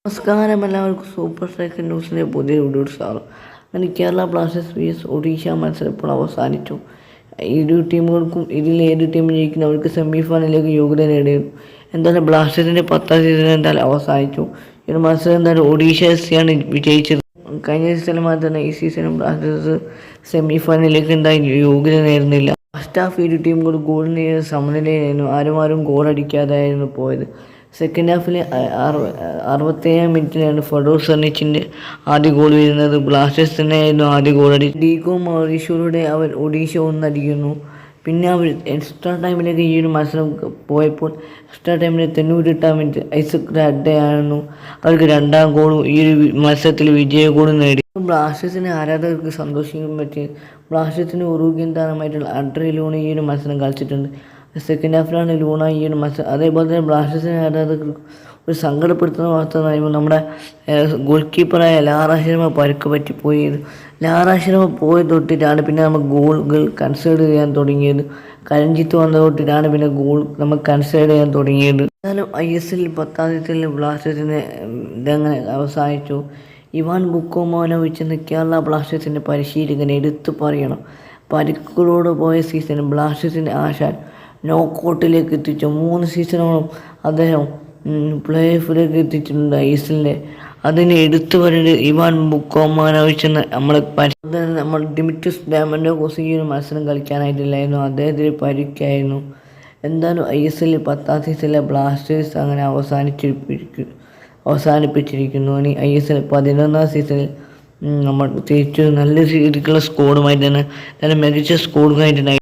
നമസ്കാരം എല്ലാവർക്കും super striker ന്യൂസിൻ്റെ പുതിയ വീഡിയോ സ്വാഗതം. അങ്ങനെ കേരള ബ്ലാസ്റ്റേഴ്സ് vs ഒഡീഷ മത്സരം ഇപ്പോൾ അവസാനിച്ചു. ഇരു ടീമുകൾക്കും ഏത് ടീം ജയിക്കുന്നവർക്ക് സെമി ഫൈനലിലേക്ക് യോഗ്യത നേടിയിരുന്നു. എന്തായാലും ബ്ലാസ്റ്റേഴ്സിൻ്റെ 10ാം സീസൺ എന്തായാലും അവസാനിച്ചു. ഈ ഒരു മത്സരം എന്തായാലും ഒഡീഷ എഫ്സിയാണ് വിജയിച്ചത്. കഴിഞ്ഞ സീസണുമായി തന്നെ ഈ സീസണും ബ്ലാസ്റ്റേഴ്സ് സെമി ഫൈനലിലേക്ക് എന്തായാലും യോഗ്യത നേടുന്നില്ല. ഫസ്റ്റ് ഹാഫ് ഇരു ടീമുകൾ ഗോളിന് സമനിലയായിരുന്നു. ആരും ഗോളടിക്കാതായിരുന്നു പോയത്. സെക്കൻഡ് ഹാഫിൽ 67 മിനിറ്റിലാണ് ഫെഡോർ സർണിച്ചിൻ്റെ ആദ്യ ഗോൾ വരുന്നത്. ബ്ലാസ്റ്റേഴ്സ് തന്നെയായിരുന്നു ആദ്യ ഗോളടി. ഡീഗോ മൗറീഷ്യോയിലൂടെ അവർ ഒഡീഷ ഒന്നടിക്കുന്നു. പിന്നെ അവർ എക്സ്ട്രാ ടൈമിലേക്ക് ഈ ഒരു മത്സരം പോയപ്പോൾ എക്സ്ട്രാ ടൈമിൽ 98 മിനിറ്റ് ഐസക് രാഡയായിരുന്നു അവർക്ക് രണ്ടാം ഗോളും ഈ ഒരു മത്സരത്തിൽ വിജയ ഗോളും നേടി. ബ്ലാസ്റ്റേഴ്സിന് ആരാധകർക്ക് സന്തോഷിക്കാൻ പറ്റി. ബ്ലാസ്റ്റേഴ്സിന് ഉറുഗ്വൻ താരമായിട്ടുള്ള അഡ്രി ലൂണ ഈ ഒരു മത്സരം കളിച്ചിട്ടുണ്ട്. സെക്കൻഡ് ഹാഫിലാണ് ലൂണ ഈ ഒരു മത്സരം. അതേപോലെ തന്നെ ബ്ലാസ്റ്റേഴ്സിനെ ആരാധകർക്ക് ഒരു സങ്കടപ്പെടുത്തുന്ന വാർത്ത എന്ന് പറയുമ്പോൾ നമ്മുടെ ഗോൾ കീപ്പറായ ലാറ ശർമ്മ പരുക്ക് പറ്റിപ്പോയി. ലാറ ശർമ്മ പോയി തൊട്ടിട്ടാണ് പിന്നെ നമുക്ക് ഗോളുകൾ കൺസിഡർ ചെയ്യാൻ തുടങ്ങിയത്. കരഞ്ജിത്ത് വന്ന തൊട്ടിട്ടാണ് പിന്നെ ഗോൾ നമുക്ക് കൺസിഡർ ചെയ്യാൻ തുടങ്ങിയത്. എന്നാലും ISL 10ാം സീസണിൽ ബ്ലാസ്റ്റേഴ്സിന് ഇതങ്ങനെ അവസാനിച്ചു. ഇവാൻ ബുക്കോമോനോവിച്ച് എന്ന കേരള ബ്ലാസ്റ്റേഴ്സിൻ്റെ പരിശീലകനെ എടുത്തു പറയണം. പരിക്കുകളോട് പോയ സീസൺ ബ്ലാസ്റ്റേഴ്സിൻ്റെ ആശാൻ നോക്കൗട്ടിലേക്ക് എത്തിച്ചു. 3 സീസണോളം അദ്ദേഹം പ്ലേ ഓഫിലേക്ക് എത്തിച്ചിട്ടുണ്ട് ISLൻ്റെ. അതിന് എടുത്തു പറയുന്നത് ഇവാൻ ബുക്കോമാനോവിച്ച് എന്ന നമ്മൾ ഡിമിട്രിസ് ഡാമൻഡോസ് ഈ ഒരു മത്സരം കളിക്കാനായിട്ടില്ലായിരുന്നു. അദ്ദേഹത്തിന് പരിക്കായിരുന്നു. എന്തായാലും ISL 10ാം സീസണിലെ ബ്ലാസ്റ്റേഴ്സ് അങ്ങനെ അവസാനിപ്പിച്ചിരിക്കുന്നു. ഇനി ISL 11ാം സീസണിൽ നമ്മൾ തിരിച്ചു നല്ല രീതിക്കുള്ള സ്കോഡുമായിട്ട് തന്നെ നല്ല മികച്ച സ്കോഡുമായിട്ട്